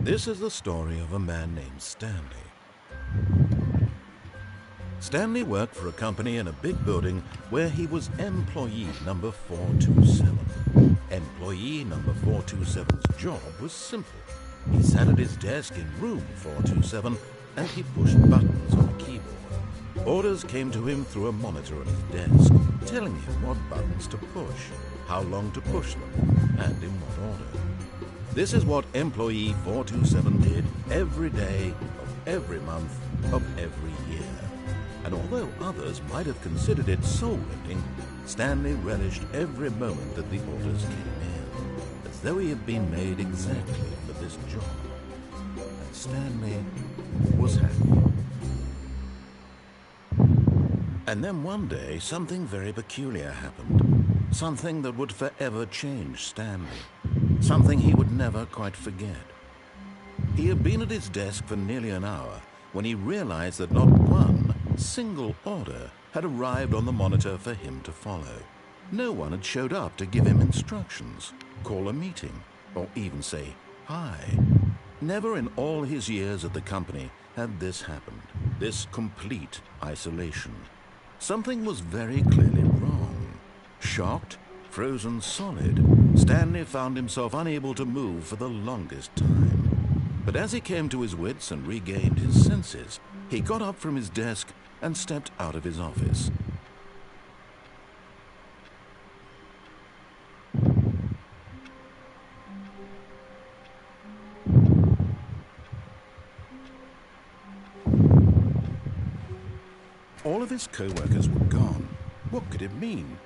This is the story of a man named Stanley. Stanley worked for a company in a big building where he was employee number 427. Employee number 427's job was simple. He sat at his desk in room 427 and he pushed buttons on a keyboard. Orders came to him through a monitor on his desk, telling him what buttons to push, how long to push them, and in what order. This is what employee 427 did every day of every month of every year. And although others might have considered it soul-rending, Stanley relished every moment that the orders came in, as though he had been made exactly for this job. And Stanley was happy. And then one day, something very peculiar happened. Something that would forever change Stanley. Something he would never quite forget. He had been at his desk for nearly an hour when he realized that not one single order had arrived on the monitor for him to follow. No one had showed up to give him instructions, call a meeting, or even say hi. Never in all his years at the company had this happened, this complete isolation. Something was very clearly wrong. Shocked, frozen solid, Stanley found himself unable to move for the longest time. But as he came to his wits and regained his senses, he got up from his desk and stepped out of his office. All of his co-workers were gone. What could it mean?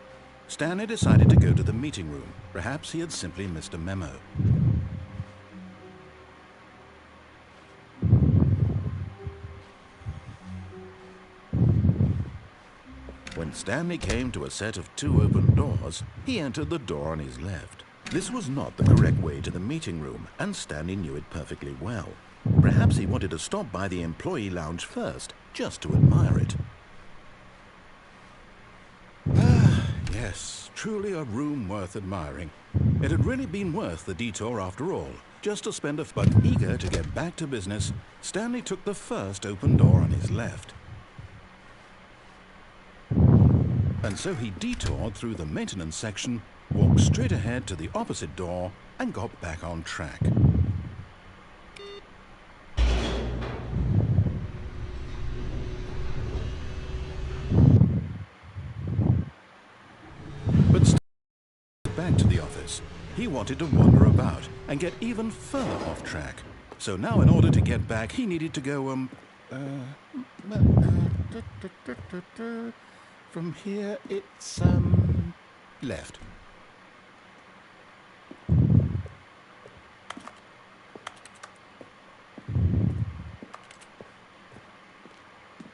Stanley decided to go to the meeting room. Perhaps he had simply missed a memo. When Stanley came to a set of 2 open doors, he entered the door on his left. This was not the correct way to the meeting room, and Stanley knew it perfectly well. Perhaps he wanted to stop by the employee lounge first, just to admire it. Yes, truly a room worth admiring. It had really been worth the detour after all. Just to spend but eager to get back to business, Stanley took the first open door on his left. And so he detoured through the maintenance section, walked straight ahead to the opposite door, and got back on track. Back to the office. He wanted to wander about and get even further off track. So now in order to get back, he needed to go, from here it's, left.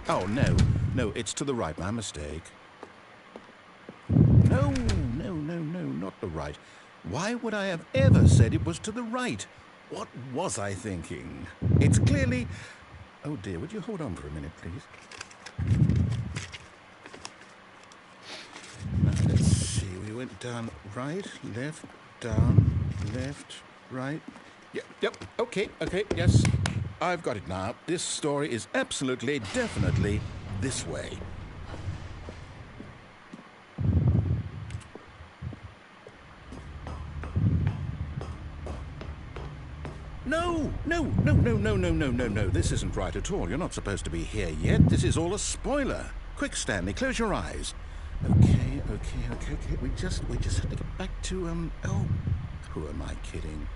Oh, no, it's to the right, my mistake. No, not the right. Why would I have ever said it was to the right? What was I thinking? It's clearly... Oh dear, would you hold on for a minute, please? Now, let's see, we went down right, left, down, left, right. Yep, okay, yes. I've got it now. This story is absolutely, definitely this way. No. This isn't right at all. You're not supposed to be here yet. This is all a spoiler. Quick, Stanley, close your eyes. Okay. We just have to get back to, oh, who am I kidding?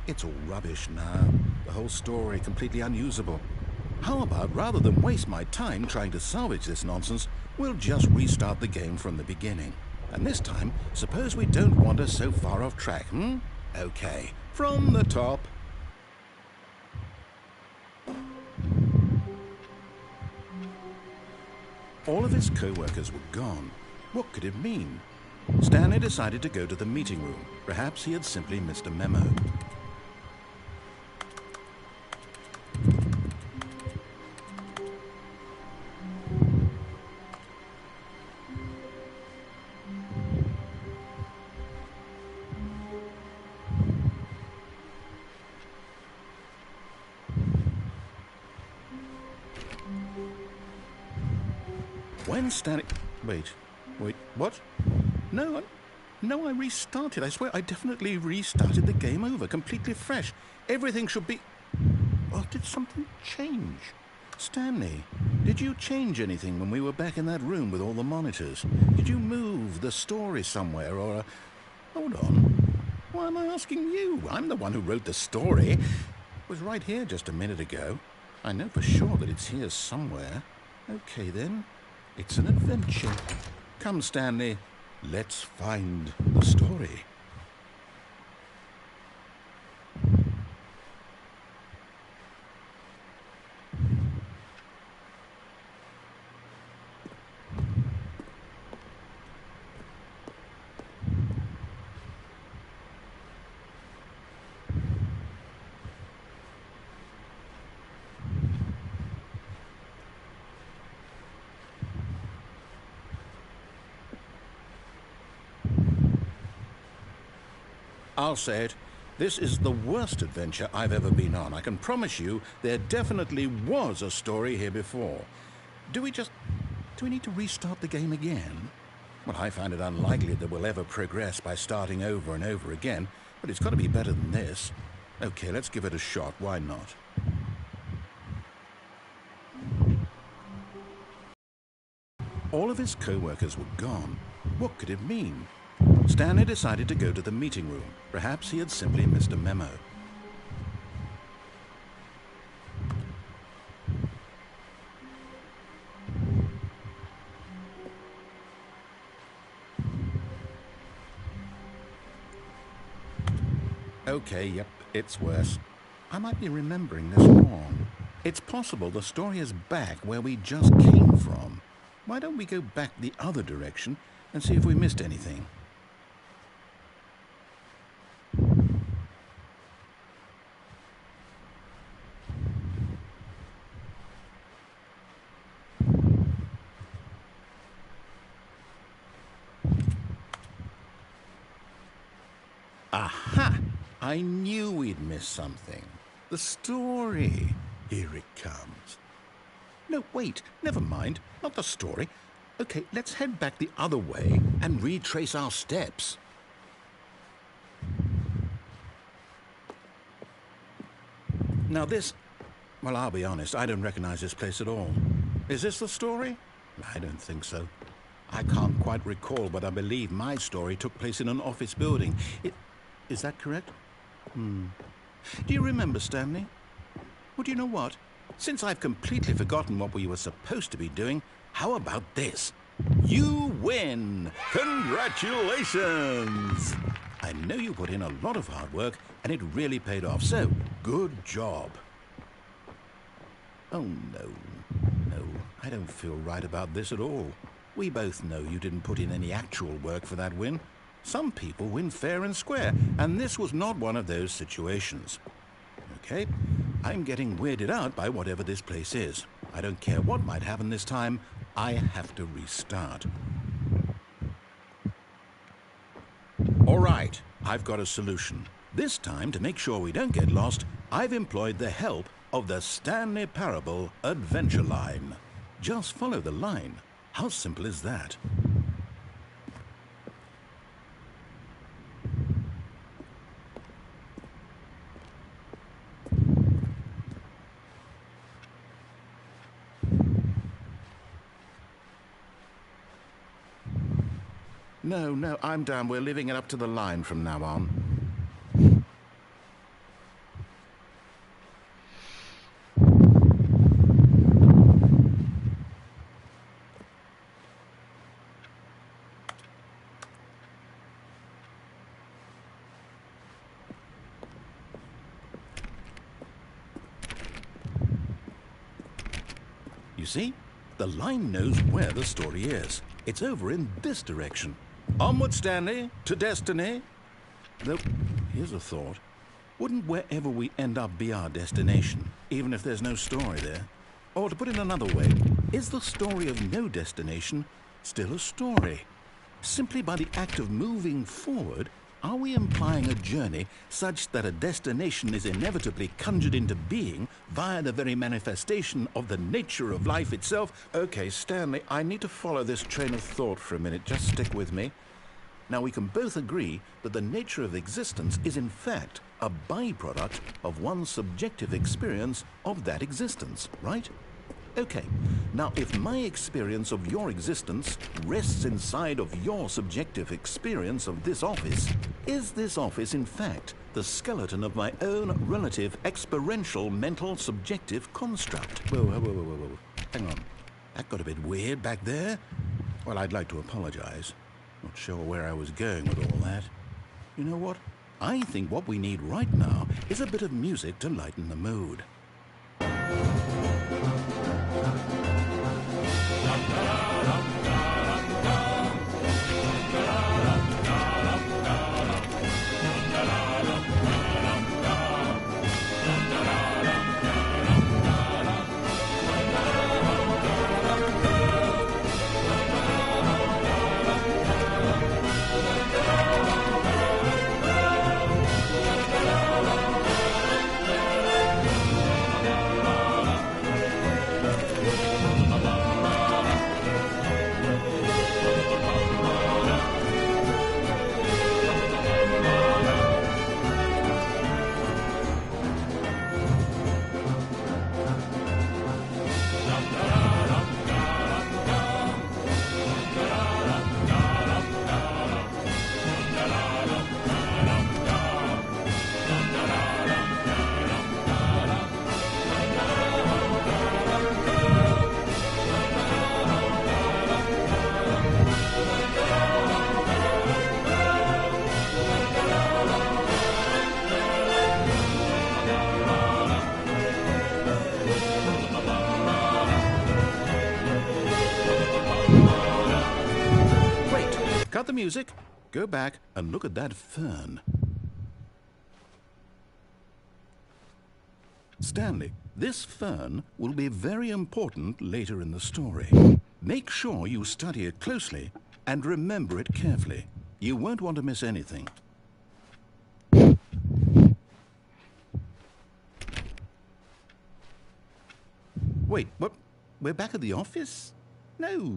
It's all rubbish now. The whole story completely unusable. How about, rather than waste my time trying to salvage this nonsense, we'll just restart the game from the beginning. And this time, suppose we don't wander so far off track, Okay, from the top. All of his co-workers were gone. What could it mean? Stanley decided to go to the meeting room. Perhaps he had simply missed a memo. When Stanley... Wait, what? No, I restarted. I swear I definitely restarted the game over, completely fresh. Everything should be... Or did something change? Stanley, did you change anything when we were back in that room with all the monitors? Did you move the story somewhere or... Hold on. Why am I asking you? I'm the one who wrote the story. It was right here just a minute ago. I know for sure that it's here somewhere. Okay then. It's an adventure. Come, Stanley. Let's find the story. I'll say it. This is the worst adventure I've ever been on. I can promise you there definitely was a story here before. Do we need to restart the game again? Well, I find it unlikely that we'll ever progress by starting over and over again, but it's got to be better than this. Okay, let's give it a shot. Why not? All of his co-workers were gone. What could it mean? Stanley decided to go to the meeting room. Perhaps he had simply missed a memo. Okay, yep, it's worse. I might be remembering this wrong. It's possible the story is back where we just came from. Why don't we go back the other direction and see if we missed anything? Aha! I knew we'd miss something. The story. Here it comes. No, wait, never mind. Not the story. Okay, let's head back the other way and retrace our steps. Now this... Well, I'll be honest, I don't recognize this place at all. Is this the story? I don't think so. I can't quite recall, but I believe my story took place in an office building. Is that correct? Do you remember, Stanley? Well, do you know what? Since I've completely forgotten what we were supposed to be doing, how about this? You win! Congratulations! I know you put in a lot of hard work, and it really paid off, so good job. Oh, no. No, I don't feel right about this at all. We both know you didn't put in any actual work for that win. Some people win fair and square, and this was not one of those situations. Okay, I'm getting weirded out by whatever this place is. I don't care what might happen this time, I have to restart. All right, I've got a solution. This time, to make sure we don't get lost, I've employed the help of the Stanley Parable Adventure Line. Just follow the line. How simple is that? No, I'm down. We're leaving it up to the line from now on. You see? The line knows where the story is. It's over in this direction. Onward, Stanley, to destiny. Though, here's a thought. Wouldn't wherever we end up be our destination, even if there's no story there? Or to put it another way, is the story of no destination still a story? Simply by the act of moving forward, Are we implying a journey such that a destination is inevitably conjured into being via the very manifestation of the nature of life itself? Okay, Stanley, I need to follow this train of thought for a minute. Just stick with me. Now, we can both agree that the nature of existence is in fact a byproduct of one's subjective experience of that existence, right? Okay, now if my experience of your existence rests inside of your subjective experience of this office, is this office in fact the skeleton of my own relative experiential mental subjective construct? Whoa. Hang on. That got a bit weird back there. Well, I'd like to apologize. Not sure where I was going with all that. You know what? I think what we need right now is a bit of music to lighten the mood. Cut the music, go back and look at that fern. Stanley, this fern will be very important later in the story. Make sure you study it closely and remember it carefully. You won't want to miss anything. Wait, what? We're back at the office? No.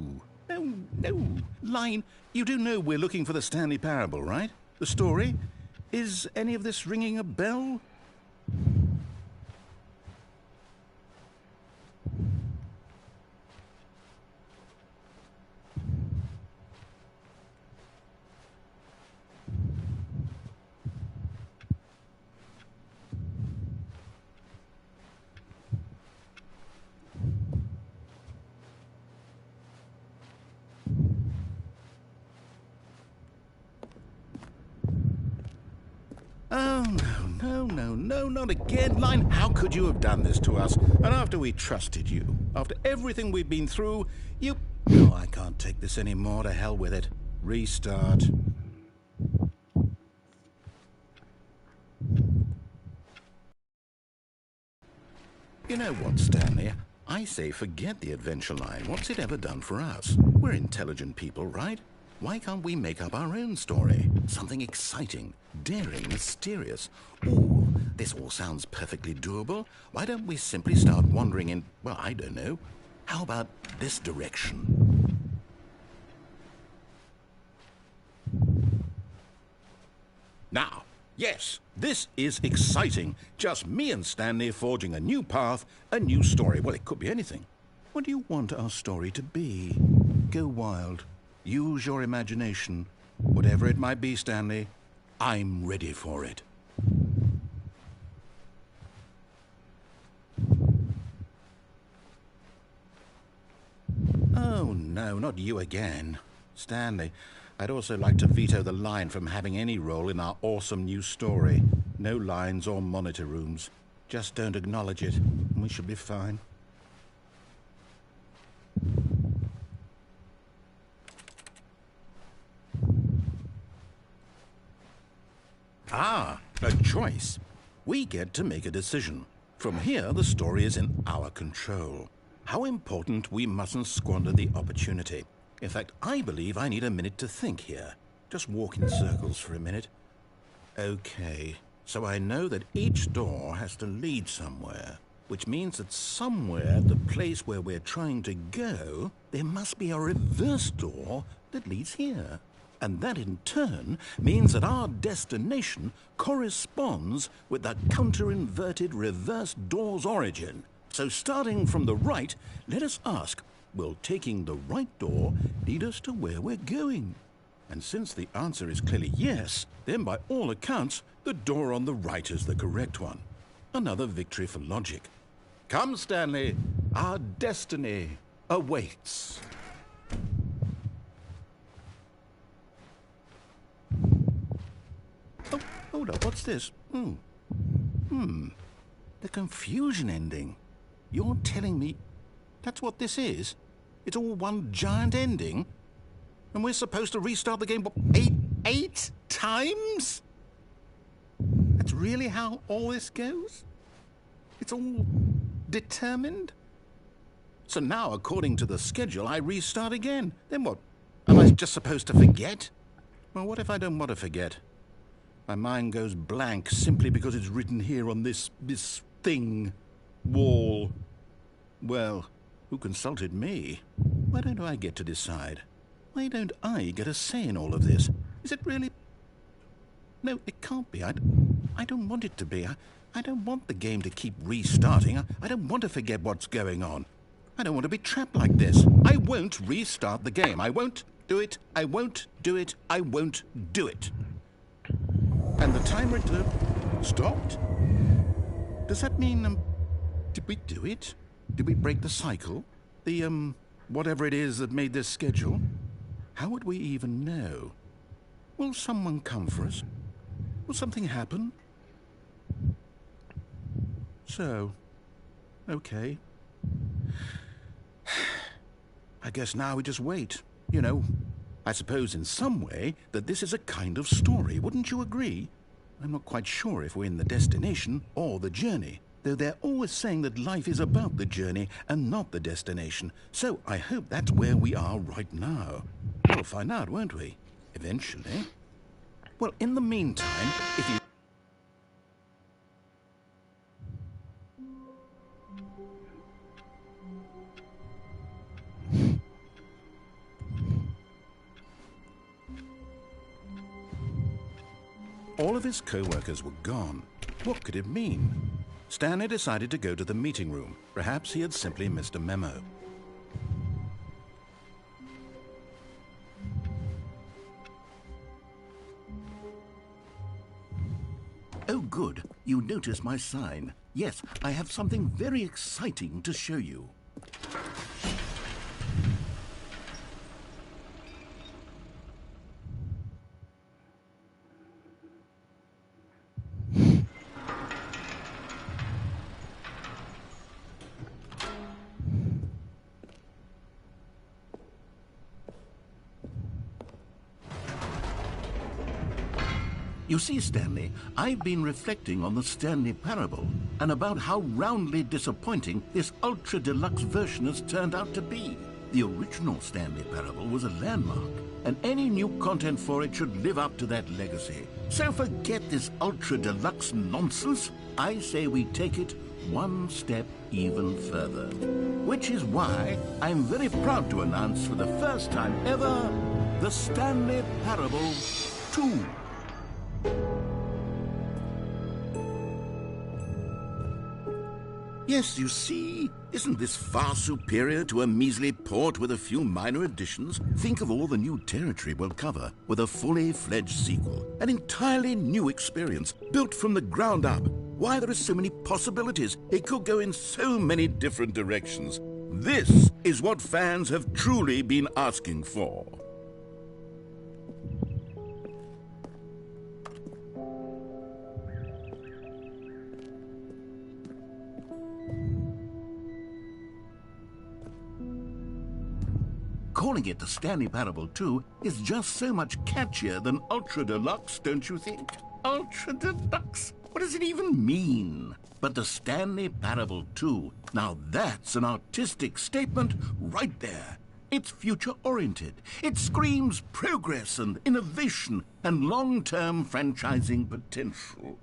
Line, you do know we're looking for the Stanley Parable, right? The story? Is any of this ringing a bell? Oh, no, not again, Line. How could you have done this to us? And after we trusted you, after everything we've been through, you... No, I can't take this anymore. To hell with it. Restart. You know what, Stanley? I say forget the adventure line. What's it ever done for us? We're intelligent people, right? Why can't we make up our own story? Something exciting, daring, mysterious. Ooh, this all sounds perfectly doable. Why don't we simply start wandering in, well, I don't know. How about this direction? Now, yes, this is exciting. Just me and Stanley forging a new path, a new story. Well, it could be anything. What do you want our story to be? Go wild. Use your imagination. Whatever it might be, Stanley, I'm ready for it. Oh, no, not you again. Stanley, I'd also like to veto the line from having any role in our awesome new story. No lines or monitor rooms. Just don't acknowledge it, and we should be fine. Ah, a choice. We get to make a decision. From here, the story is in our control. How important we mustn't squander the opportunity. In fact, I believe I need a minute to think here. Just walk in circles for a minute. Okay, so I know that each door has to lead somewhere, which means that somewhere at the place where we're trying to go, there must be a reverse door that leads here. And that in turn means that our destination corresponds with the counter-inverted reverse door's origin. So starting from the right, let us ask, will taking the right door lead us to where we're going? And since the answer is clearly yes, then by all accounts, the door on the right is the correct one. Another victory for logic. Come, Stanley, our destiny awaits. Oh, hold up, what's this? The confusion ending. You're telling me that's what this is? It's all one giant ending? And we're supposed to restart the game, what, eight times? That's really how all this goes? It's all determined? So now, according to the schedule, I restart again. Then what? Am I just supposed to forget? Well, what if I don't want to forget? My mind goes blank simply because it's written here on this thing, wall. Well, who consulted me? Why don't I get to decide? Why don't I get a say in all of this? Is it really? No, it can't be. I don't want it to be. I don't want the game to keep restarting. I don't want to forget what's going on. I don't want to be trapped like this. I won't restart the game. I won't do it. I won't do it. I won't do it. And the timer stopped? Does that mean, did we do it? Did we break the cycle? The, whatever it is that made this schedule? How would we even know? Will someone come for us? Will something happen? So, okay. I guess now we just wait. You know, I suppose in some way that this is a kind of story, wouldn't you agree? I'm not quite sure if we're in the destination or the journey, though they're always saying that life is about the journey and not the destination. So I hope that's where we are right now. We'll find out, won't we? Eventually. Well, in the meantime, if you... All of his co-workers were gone. What could it mean? Stanley decided to go to the meeting room. Perhaps he had simply missed a memo. Oh, good. You noticed my sign. Yes, I have something very exciting to show you. You see, Stanley, I've been reflecting on the Stanley Parable and about how roundly disappointing this ultra-deluxe version has turned out to be. The original Stanley Parable was a landmark, and any new content for it should live up to that legacy. So forget this ultra-deluxe nonsense. I say we take it one step even further. Which is why I'm very proud to announce for the first time ever, the Stanley Parable 2. Yes, you see, isn't this far superior to a measly port with a few minor additions? Think of all the new territory we'll cover with a fully fledged sequel. An entirely new experience, built from the ground up. Why, there are so many possibilities. It could go in so many different directions. This is what fans have truly been asking for. Calling it the Stanley Parable 2 is just so much catchier than Ultra Deluxe, don't you think? Ultra Deluxe? What does it even mean? But the Stanley Parable 2, now that's an artistic statement right there. It's future-oriented. It screams progress and innovation and long-term franchising potential.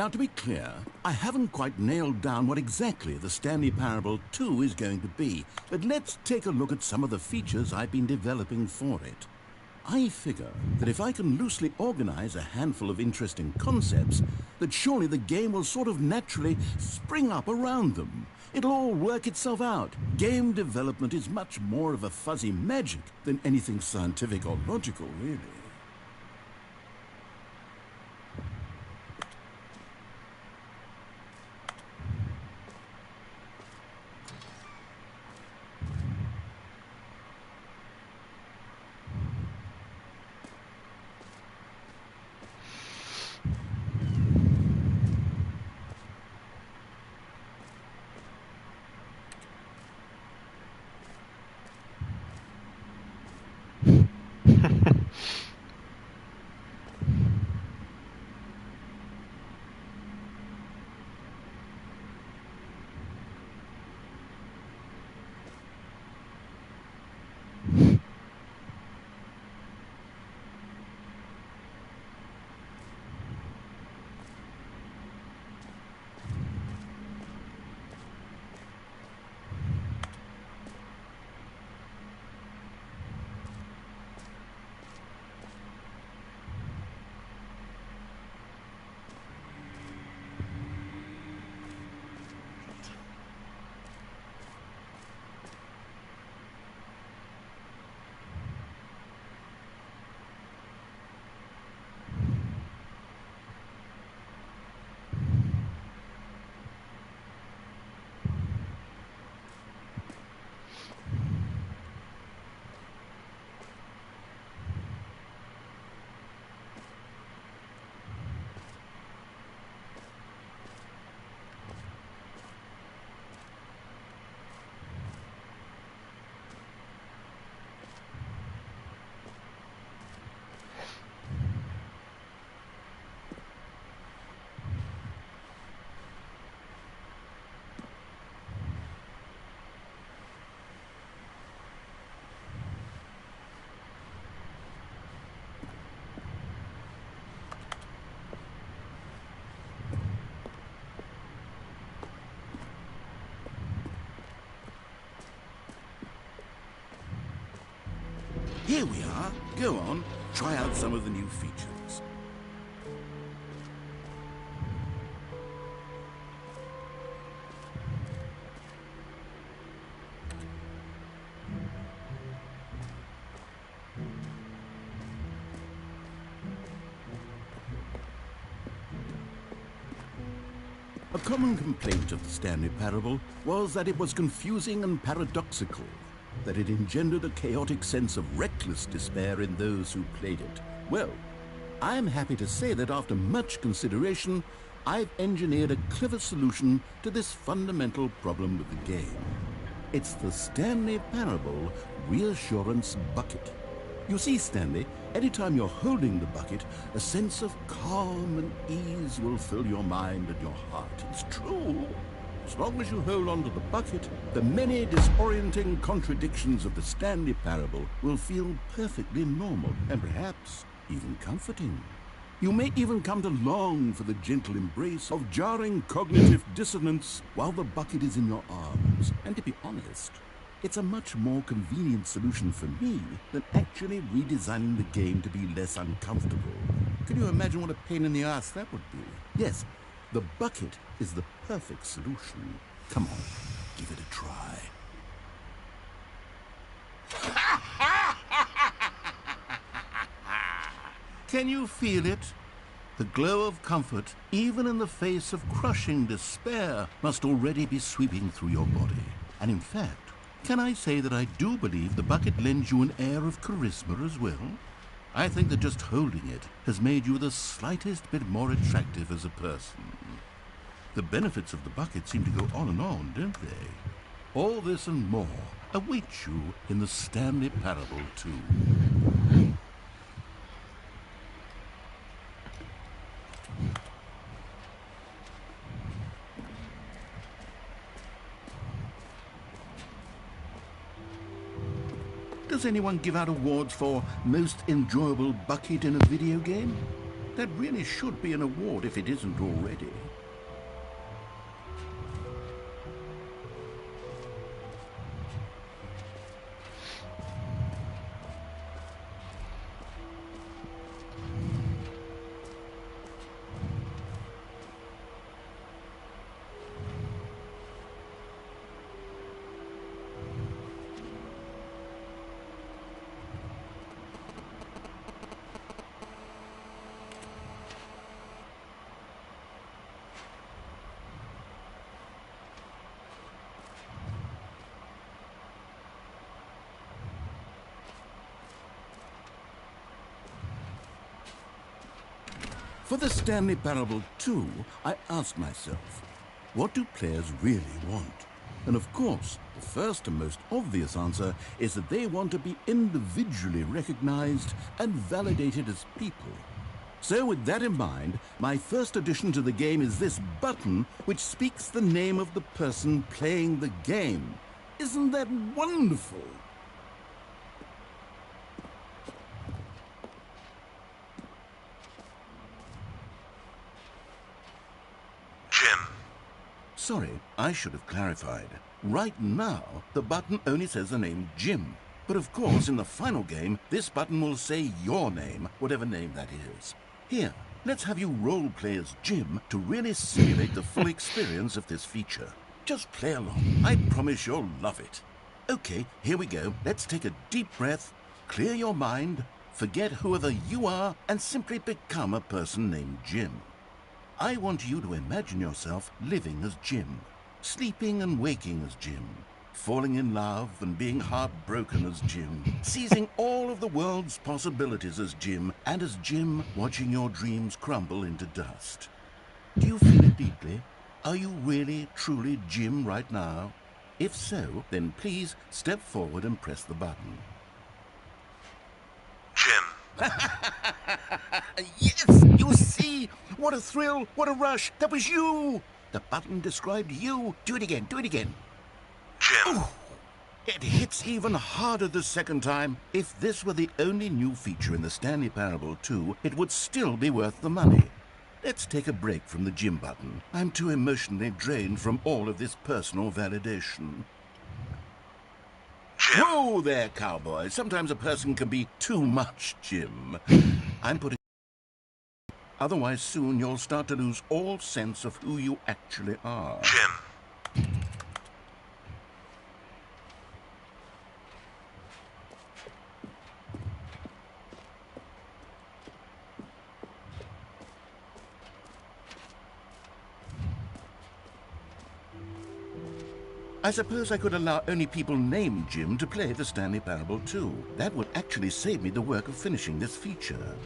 Now, to be clear, I haven't quite nailed down what exactly the Stanley Parable 2 is going to be, but let's take a look at some of the features I've been developing for it. I figure that if I can loosely organize a handful of interesting concepts, that surely the game will sort of naturally spring up around them. It'll all work itself out. Game development is much more of a fuzzy magic than anything scientific or logical, really. Here we are. Go on, try out some of the new features. A common complaint of the Stanley Parable was that it was confusing and paradoxical, that it engendered a chaotic sense of reckless despair in those who played it. Well, I'm happy to say that after much consideration, I've engineered a clever solution to this fundamental problem with the game. It's the Stanley Parable Reassurance Bucket. You see, Stanley, anytime you're holding the bucket, a sense of calm and ease will fill your mind and your heart. It's true. As long as you hold on to the bucket, the many disorienting contradictions of the Stanley Parable will feel perfectly normal and perhaps even comforting. You may even come to long for the gentle embrace of jarring cognitive dissonance while the bucket is in your arms. And to be honest, it's a much more convenient solution for me than actually redesigning the game to be less uncomfortable. Can you imagine what a pain in the ass that would be? Yes, the bucket is the perfect solution. Come on, give it a try. Can you feel it? The glow of comfort, even in the face of crushing despair, must already be sweeping through your body. And in fact, can I say that I do believe the bucket lends you an air of charisma as well? I think that just holding it has made you the slightest bit more attractive as a person. The benefits of the bucket seem to go on and on, don't they? All this and more await you in the Stanley Parable 2. Does anyone give out awards for most enjoyable bucket in a video game? That really should be an award if it isn't already. For the Stanley Parable 2, I asked myself, what do players really want? And of course, the first and most obvious answer is that they want to be individually recognized and validated as people. So with that in mind, my first addition to the game is this button which speaks the name of the person playing the game. Isn't that wonderful? Sorry, I should have clarified. Right now, the button only says the name Jim. But of course, in the final game, this button will say your name, whatever name that is. Here, let's have you role-play as Jim to really simulate the full experience of this feature. Just play along. I promise you'll love it. Okay, here we go. Let's take a deep breath, clear your mind, forget whoever you are, and simply become a person named Jim. I want you to imagine yourself living as Jim, sleeping and waking as Jim, falling in love and being heartbroken as Jim, seizing all of the world's possibilities as Jim, and as Jim watching your dreams crumble into dust. Do you feel it deeply? Are you really, truly Jim right now? If so, then please step forward and press the button. Jim. Yes, you see? What a thrill, what a rush. That was you. The button described you. Do it again, do it again. Jim. Ooh, it hits even harder the second time. If this were the only new feature in the Stanley Parable 2, it would still be worth the money. Let's take a break from the Jim button. I'm too emotionally drained from all of this personal validation. Jim. Whoa there, cowboy. Sometimes a person can be too much, Jim. I'm putting... Otherwise, soon you'll start to lose all sense of who you actually are. Jim. I suppose I could allow only people named Jim to play the Stanley Parable 2. That would actually save me the work of finishing this feature.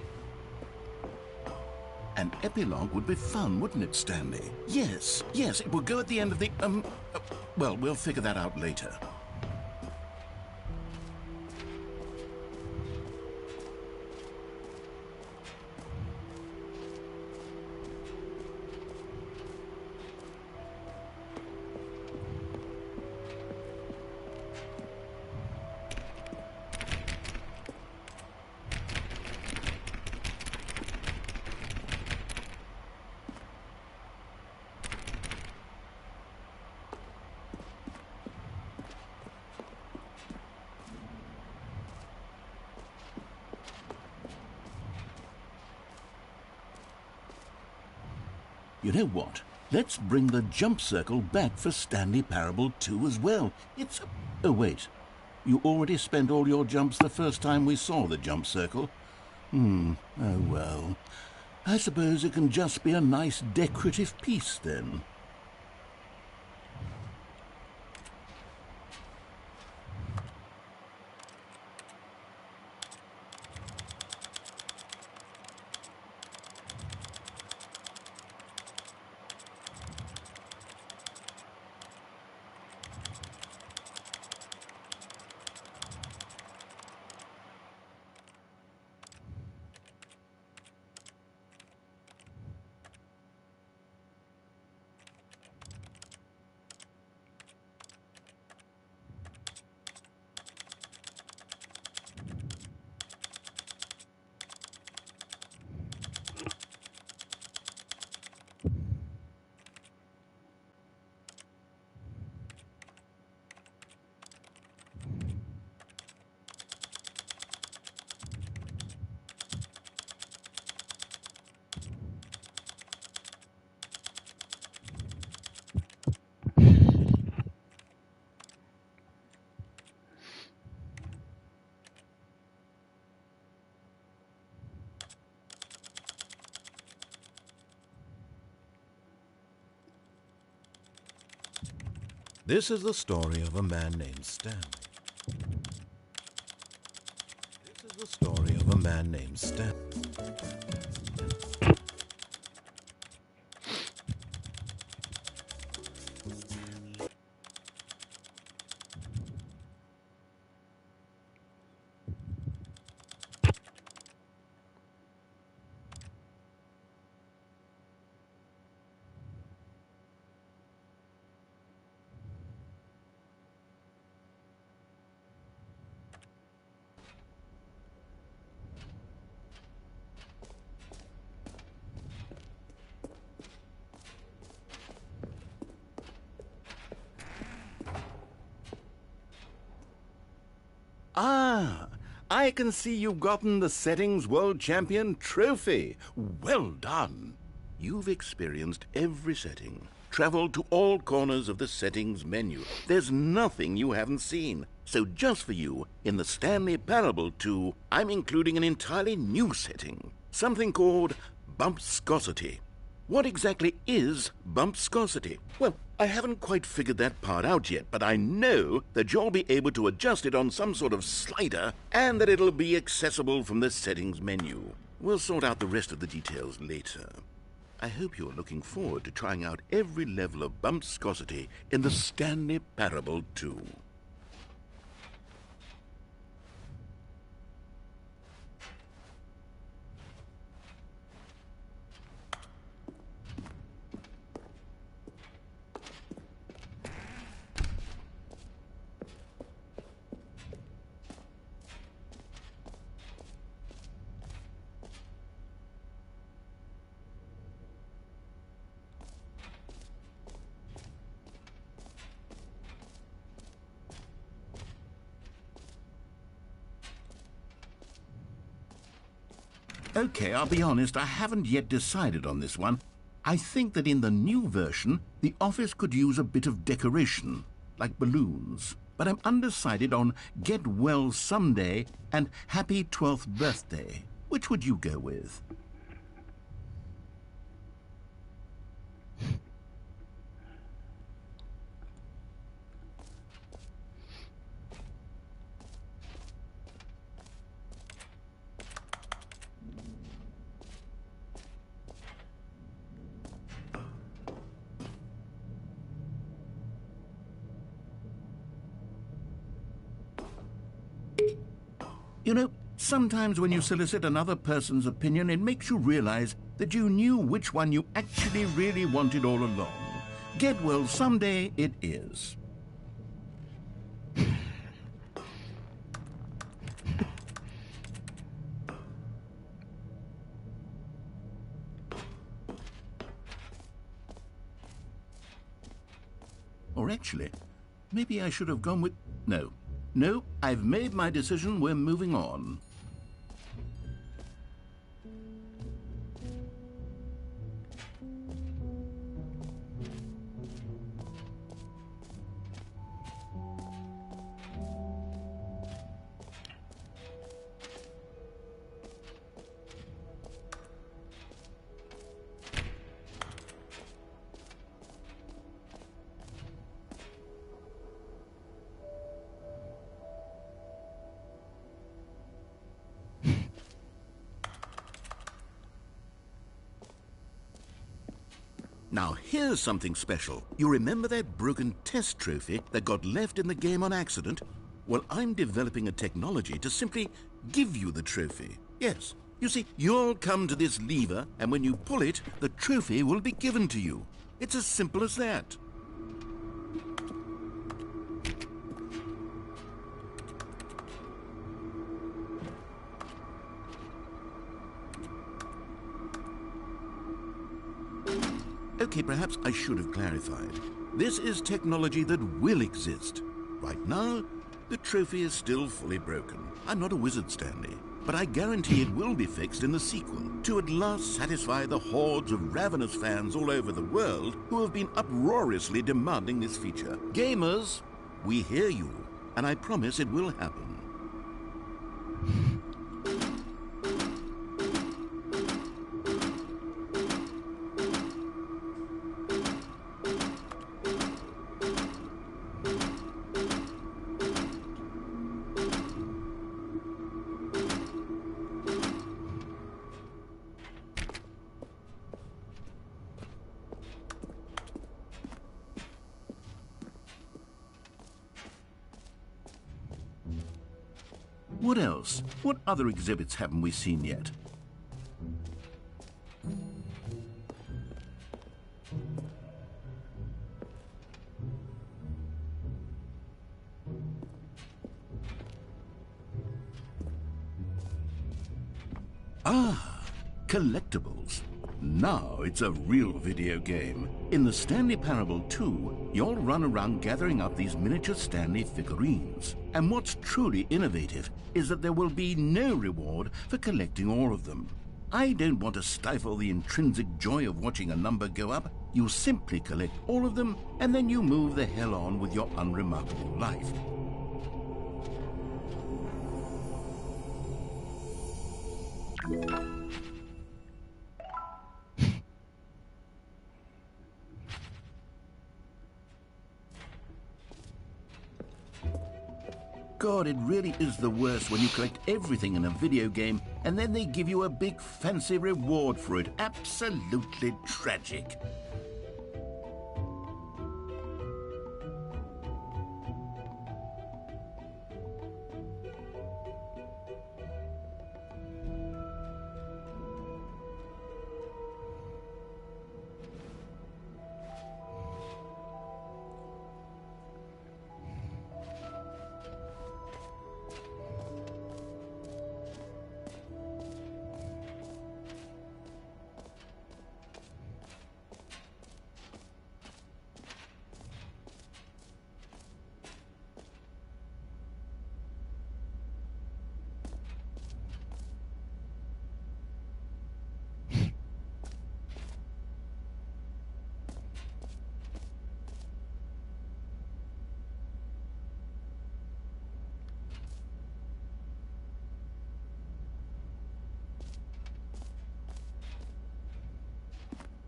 An epilogue would be fun, wouldn't it, Stanley? Yes, yes, it would go at the end of the, well, we'll figure that out later. You know what? Let's bring the jump circle back for Stanley Parable 2 as well. It's a... Oh, wait. You already spent all your jumps the first time we saw the jump circle? Oh, well. I suppose it can just be a nice decorative piece, then. This is the story of a man named Stanley. This is the story of a man named Stanley. Ah, I can see you've gotten the Settings World Champion trophy. Well done. You've experienced every setting, traveled to all corners of the settings menu. There's nothing you haven't seen. So just for you, in the Stanley Parable 2, I'm including an entirely new setting, something called Bumpscosity. What exactly is bumpscosity? Well, I haven't quite figured that part out yet, but I know that you'll be able to adjust it on some sort of slider and that it'll be accessible from the settings menu. We'll sort out the rest of the details later. I hope you're looking forward to trying out every level of bumpscosity in the Stanley Parable 2. Okay, I'll be honest, I haven't yet decided on this one. I think that in the new version, the office could use a bit of decoration, like balloons. But I'm undecided on Get Well Someday and Happy 12th Birthday. Which would you go with? You know, sometimes when you solicit another person's opinion, it makes you realize that you knew which one you actually really wanted all along. Get well someday it is. Or actually, maybe I should have gone with... No, I've made my decision. We're moving on. Now, here's something special. You remember that broken test trophy that got left in the game on accident? Well, I'm developing a technology to simply give you the trophy. Yes. You see, you'll come to this lever, and when you pull it, the trophy will be given to you. It's as simple as that. Okay, perhaps I should have clarified. This is technology that will exist. Right now, the trophy is still fully broken. I'm not a wizard, Stanley, but I guarantee it will be fixed in the sequel to at last satisfy the hordes of ravenous fans all over the world who have been uproariously demanding this feature. Gamers, we hear you, and I promise it will happen. What else? What other exhibits haven't we seen yet? Ah, collectibles. Now it's a real video game. In the Stanley Parable 2, you'll run around gathering up these miniature Stanley figurines. And what's truly innovative is that there will be no reward for collecting all of them. I don't want to stifle the intrinsic joy of watching a number go up. You simply collect all of them, and then you move the hell on with your unremarkable life. God, it really is the worst when you collect everything in a video game and then they give you a big fancy reward for it. Absolutely tragic.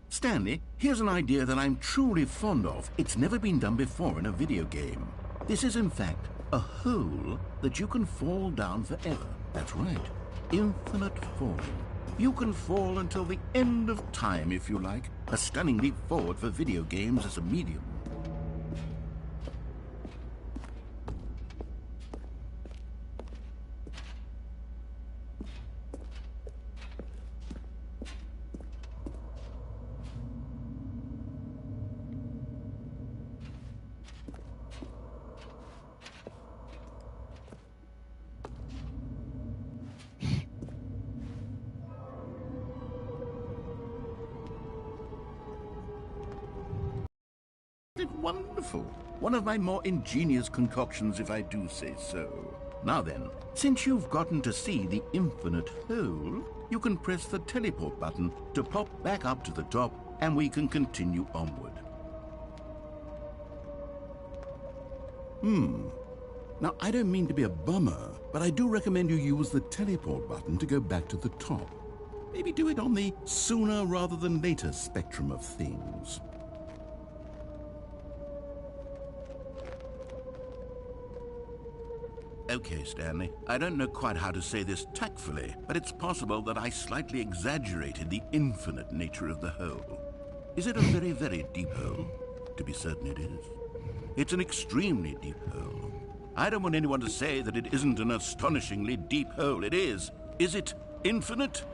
Stanley, here's an idea that I'm truly fond of. It's never been done before in a video game. This is, in fact, a hole that you can fall down forever. That's right. Infinite fall. You can fall until the end of time, if you like. A stunning leap forward for video games as a medium. wonderful. One of my more ingenious concoctions, if I do say so. Now then, since you've gotten to see the infinite hole, you can press the teleport button to pop back up to the top, and we can continue onward. Now, I don't mean to be a bummer, but I do recommend you use the teleport button to go back to the top. Maybe do it on the sooner rather than later spectrum of things. Okay, Stanley, I don't know quite how to say this tactfully, but it's possible that I slightly exaggerated the infinite nature of the hole. Is it a very, very deep hole? To be certain it is. It's an extremely deep hole. I don't want anyone to say that it isn't an astonishingly deep hole. It is. Is it infinite?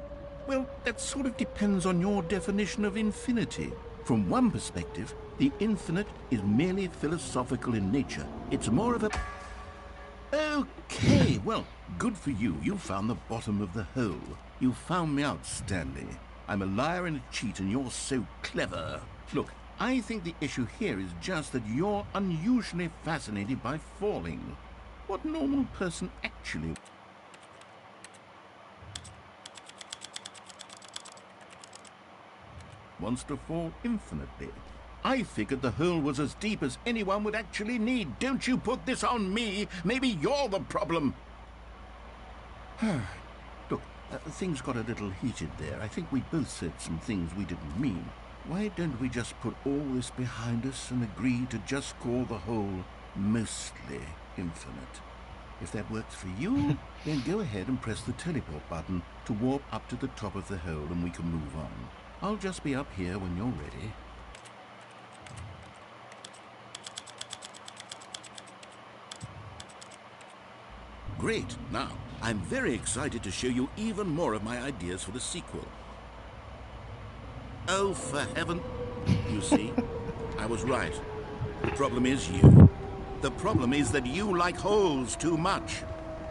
Well, that sort of depends on your definition of infinity. From one perspective, the infinite is merely philosophical in nature. It's more of a... Okay, well, good for you. You found the bottom of the hole. You found me out, Stanley. I'm a liar and a cheat, and you're so clever. Look, I think the issue here is just that you're unusually fascinated by falling. What normal person actually... wants to fall infinitely? I figured the hole was as deep as anyone would actually need. Don't you put this on me. Maybe you're the problem. Look, things got a little heated there. I think we both said some things we didn't mean. Why don't we just put all this behind us and agree to just call the hole mostly infinite? If that works for you, then go ahead and press the teleport button to warp up to the top of the hole and we can move on. I'll just be up here when you're ready. Great. Now, I'm very excited to show you even more of my ideas for the sequel. Oh, for heaven... You see, I was right. The problem is you. The problem is that you like holes too much.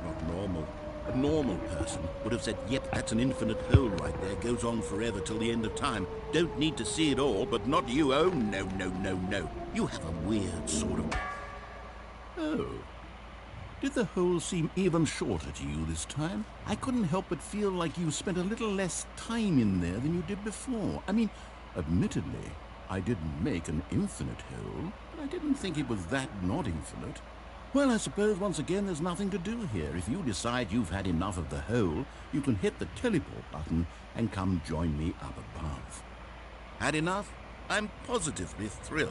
Not normal. A normal person would have said, yep, that's an infinite hole right there. Goes on forever till the end of time. Don't need to see it all, but not you. Oh, no, no, no, no. You have a weird sort of... Oh. Did the hole seem even shorter to you this time? I couldn't help but feel like you spent a little less time in there than you did before. I mean, admittedly, I didn't make an infinite hole, but I didn't think it was that not infinite. Well, I suppose once again there's nothing to do here. If you decide you've had enough of the hole, you can hit the teleport button and come join me up above. Had enough? I'm positively thrilled.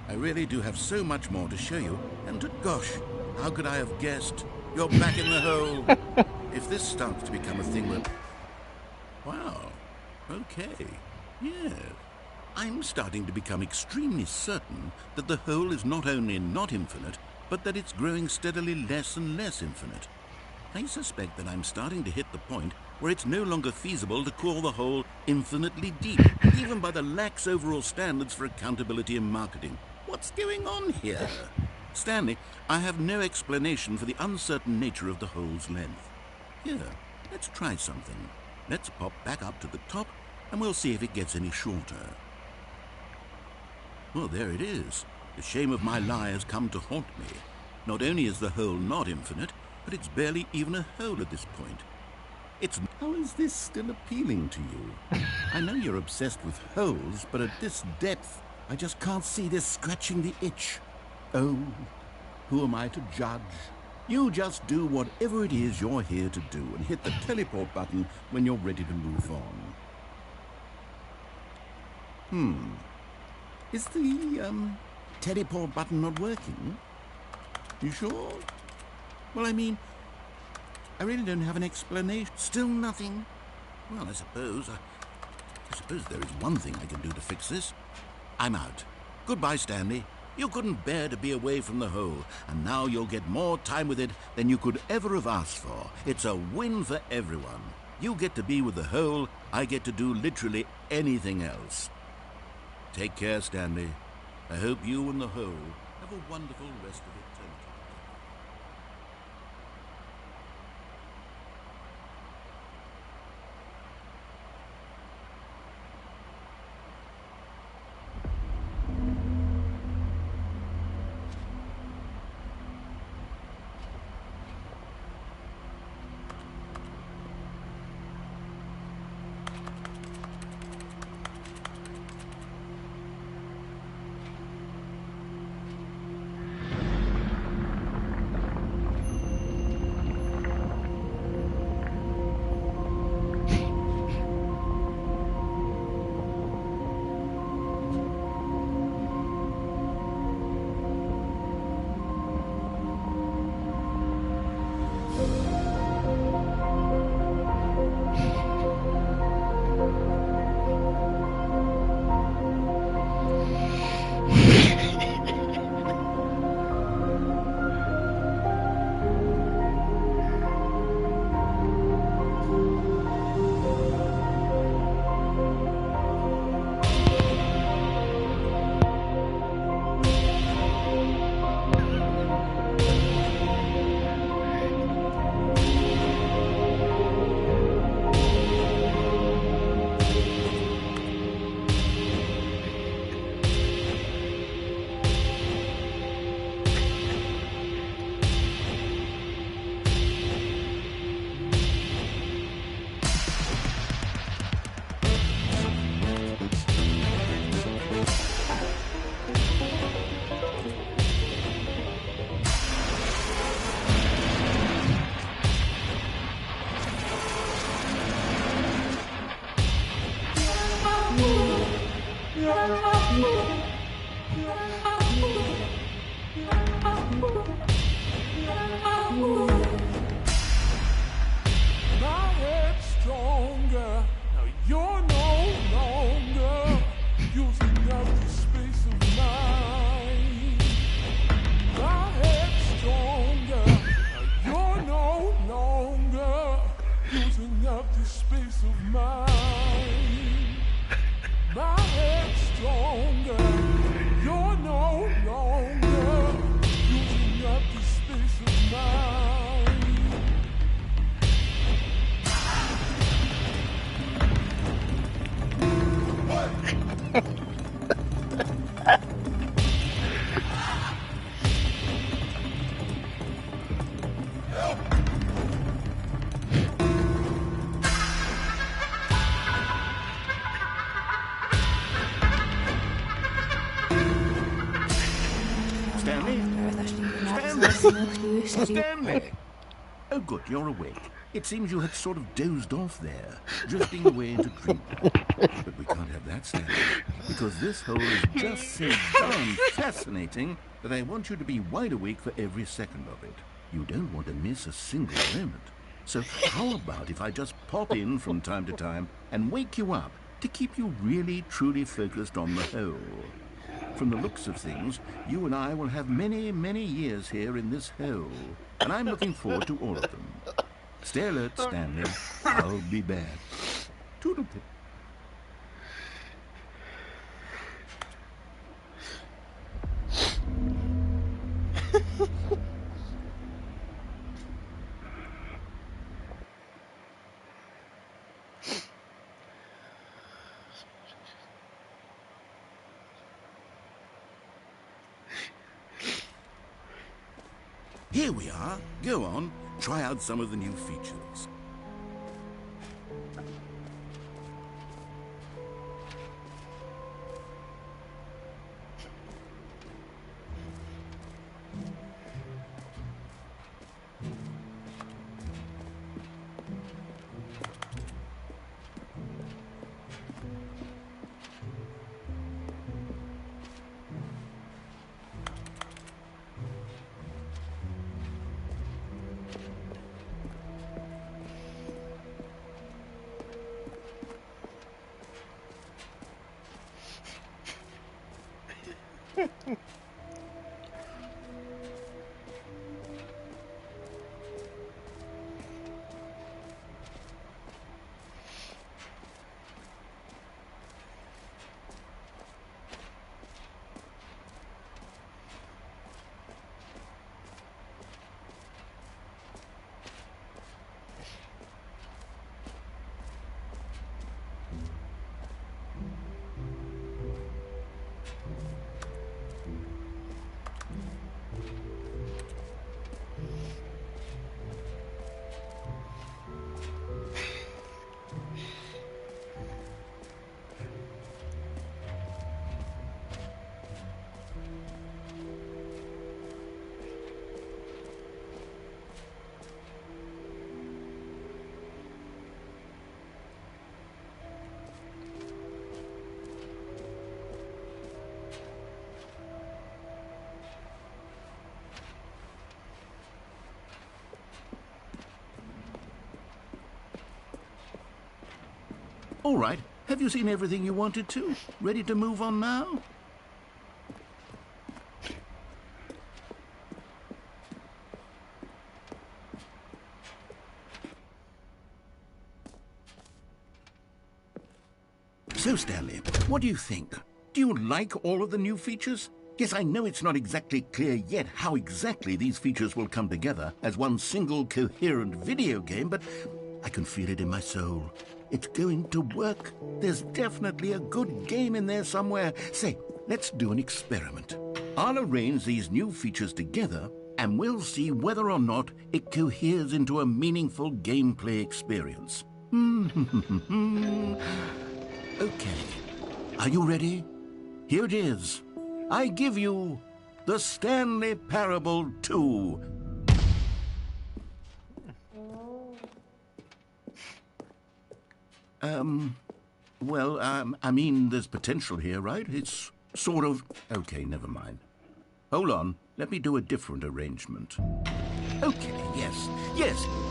I really do have so much more to show you, and gosh, how could I have guessed? You're back in the hole. If this starts to become a thing where... Wow. Okay. Yeah. I'm starting to become extremely certain that the hole is not only not infinite, but that it's growing steadily less and less infinite. I suspect that I'm starting to hit the point where it's no longer feasible to call the hole infinitely deep, even by the lax overall standards for accountability and marketing. What's going on here? Stanley, I have no explanation for the uncertain nature of the hole's length. Here, let's try something. Let's pop back up to the top, and we'll see if it gets any shorter. Well, there it is. The shame of my lie has come to haunt me. Not only is the hole not infinite, but it's barely even a hole at this point. How is this still appealing to you? I know you're obsessed with holes, but at this depth, I just can't see this scratching the itch. Oh, who am I to judge? You just do whatever it is you're here to do and hit the teleport button when you're ready to move on. Is the, teleport button not working? You sure? Well, I mean, I really don't have an explanation. Still nothing? Well, I suppose there is one thing I can do to fix this. I'm out. Goodbye, Stanley. You couldn't bear to be away from the hole, and now you'll get more time with it than you could ever have asked for. It's a win for everyone. You get to be with the hole, I get to do literally anything else. Take care, Stanley. I hope you and the hole have a wonderful rest of eternity. space of mind. My head's stronger. You're no longer using up the space of mind. Stanley! Oh, good, you're awake. It seems you had sort of dozed off there, drifting away into dreamland. But we can't have that, Stanley, because this hole is just so darn fascinating that I want you to be wide awake for every second of it. You don't want to miss a single moment. So how about if I just pop in from time to time and wake you up to keep you really, truly focused on the hole? From the looks of things, you and I will have many, many years here in this hole, and I'm looking forward to all of them. Stay alert, Stanley. I'll be back. Toodle-pip. Here we are. Go on, try out some of the new features. All right, have you seen everything you wanted to? Ready to move on now? So, Stanley, what do you think? Do you like all of the new features? Yes, I know it's not exactly clear yet how exactly these features will come together as one single coherent video game, but I can feel it in my soul. It's going to work. There's definitely a good game in there somewhere. Say, let's do an experiment. I'll arrange these new features together, and we'll see whether or not it coheres into a meaningful gameplay experience. Okay. Are you ready? Here it is. I give you the Stanley Parable 2. I mean, there's potential here, right? It's sort of... Okay, never mind. Hold on. Let me do a different arrangement. Okay, yes,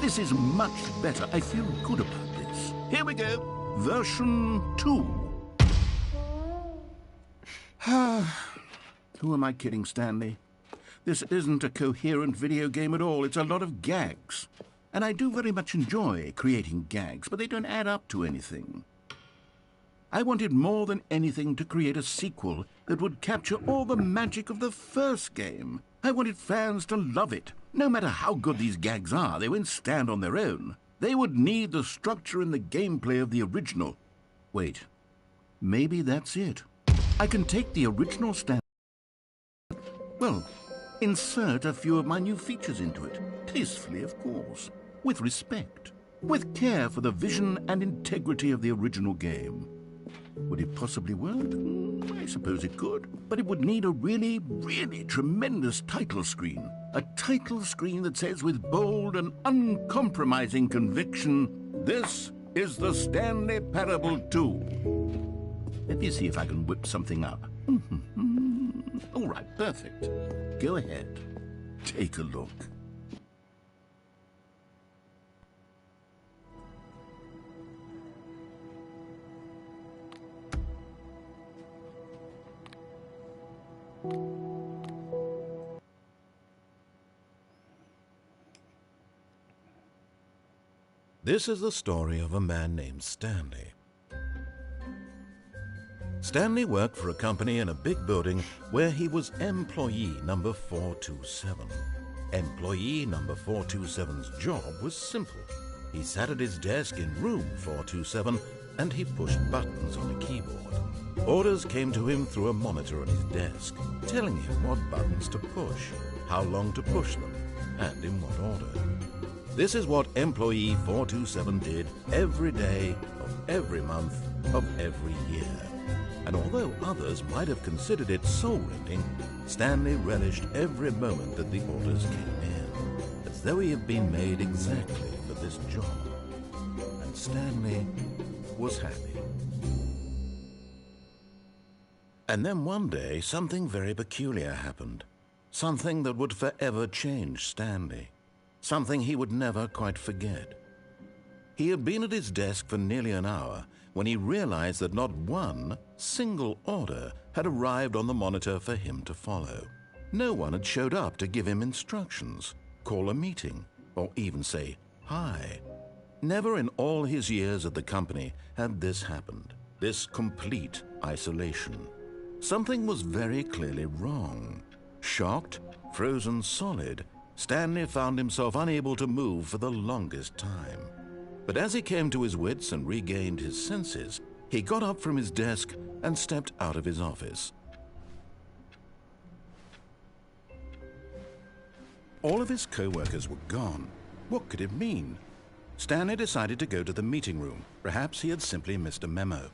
this is much better. I feel good about this. Here we go. Version 2. Who am I kidding, Stanley? This isn't a coherent video game at all. It's a lot of gags. and I do very much enjoy creating gags, but they don't add up to anything. I wanted more than anything to create a sequel that would capture all the magic of the first game. I wanted fans to love it. No matter how good these gags are, they won't stand on their own. They would need the structure and the gameplay of the original. Wait, maybe that's it. I can take the original well, insert a few of my new features into it. Tastefully, of course. With respect. With care for the vision and integrity of the original game. Would it possibly work? I suppose it could. But it would need a really, really tremendous title screen. A title screen that says with bold and uncompromising conviction, "This is the Stanley Parable 2." Let me see if I can whip something up. All right, perfect. Go ahead. Take a look. This is the story of a man named Stanley. Stanley worked for a company in a big building where he was employee number 427. Employee number 427's job was simple. He sat at his desk in room 427 and he pushed buttons on a keyboard. Orders came to him through a monitor on his desk, telling him what buttons to push, how long to push them, and in what order. This is what employee 427 did every day of every month of every year. And although others might have considered it soul-rending, Stanley relished every moment that the orders came in, as though he had been made exactly for this job. And Stanley was happy. And then one day, something very peculiar happened. Something that would forever change Stanley. Something he would never quite forget. He had been at his desk for nearly an hour when he realized that not one single order had arrived on the monitor for him to follow. No one had showed up to give him instructions, call a meeting, or even say hi. Never in all his years at the company had this happened, this complete isolation. Something was very clearly wrong. Shocked, frozen solid, Stanley found himself unable to move for the longest time. But as he came to his wits and regained his senses, he got up from his desk and stepped out of his office. All of his co-workers were gone. What could it mean? Stanley decided to go to the meeting room. Perhaps he had simply missed a memo.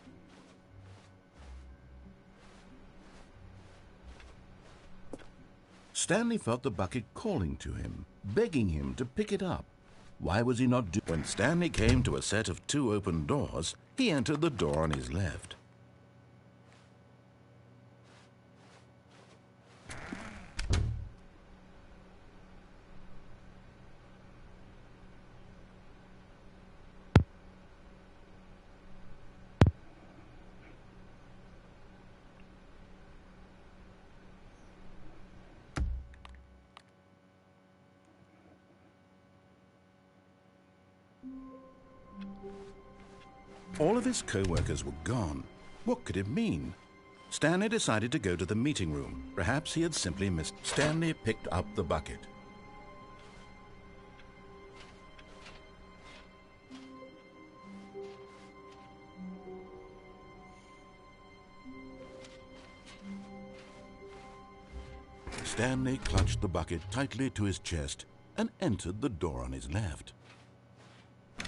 Stanley felt the bucket calling to him, begging him to pick it up. Why was he not doing? When Stanley came to a set of 2 open doors, he entered the door on his left. All of his co-workers were gone. What could it mean? Stanley decided to go to the meeting room. Perhaps he had simply missed. Stanley picked up the bucket. Stanley clutched the bucket tightly to his chest and entered the door on his left.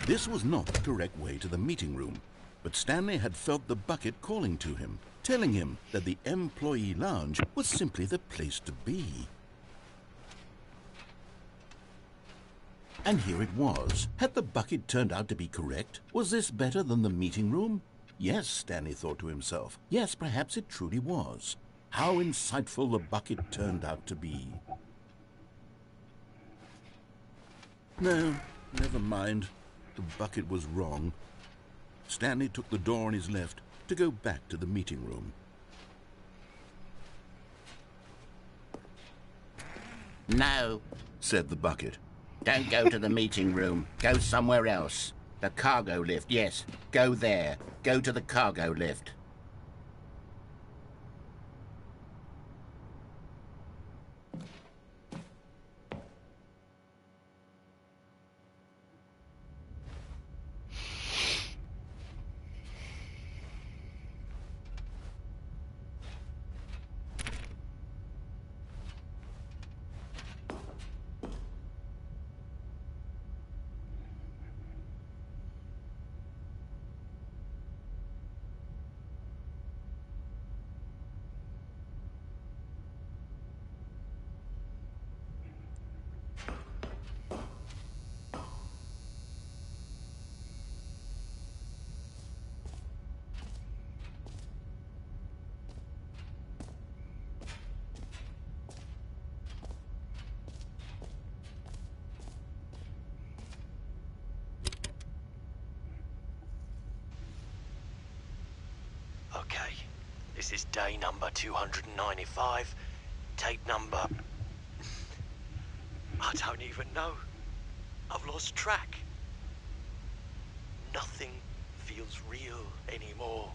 This was not the correct way to the meeting room, but Stanley had felt the bucket calling to him, telling him that the employee lounge was simply the place to be. And here it was. Had the bucket turned out to be correct? Was this better than the meeting room? Yes, Stanley thought to himself. Yes, perhaps it truly was. How insightful the bucket turned out to be. No, never mind. The bucket was wrong. Stanley took the door on his left to go back to the meeting room. "No," said the bucket. Don't go to the meeting room. Go somewhere else. The cargo lift, yes. Go there. Go to the cargo lift. Okay, this is day number 295. Tape number... I don't even know. I've lost track. Nothing feels real anymore.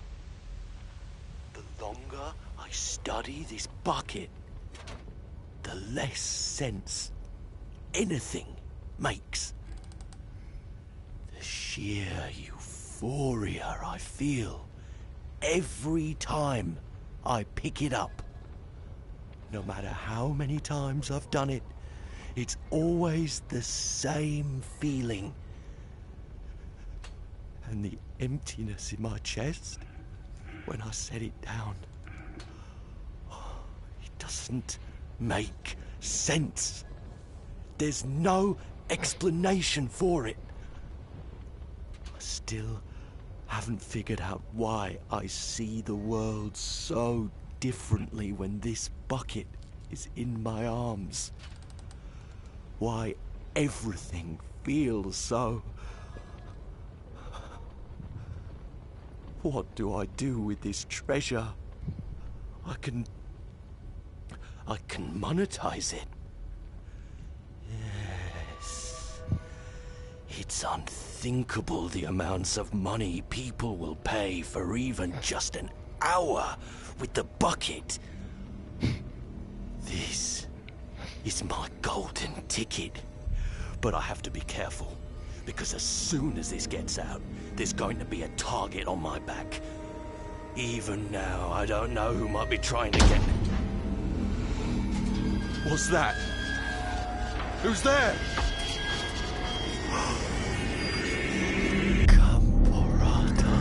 The longer I study this bucket, the less sense anything makes. The sheer euphoria I feel every time I pick it up. No matter how many times I've done it, it's always the same feeling. And the emptiness in my chest when I set it down. It doesn't make sense. There's no explanation for it. I still haven't figured out why I see the world so differently when this bucket is in my arms. Why everything feels so... What do I do with this treasure? I can monetize it. Yes. It's unthinkable the amounts of money people will pay for even just an hour with the bucket. This is my golden ticket. But I have to be careful, because as soon as this gets out, there's going to be a target on my back. Even now, I don't know who might be trying to get... What's that? Who's there? Camporata.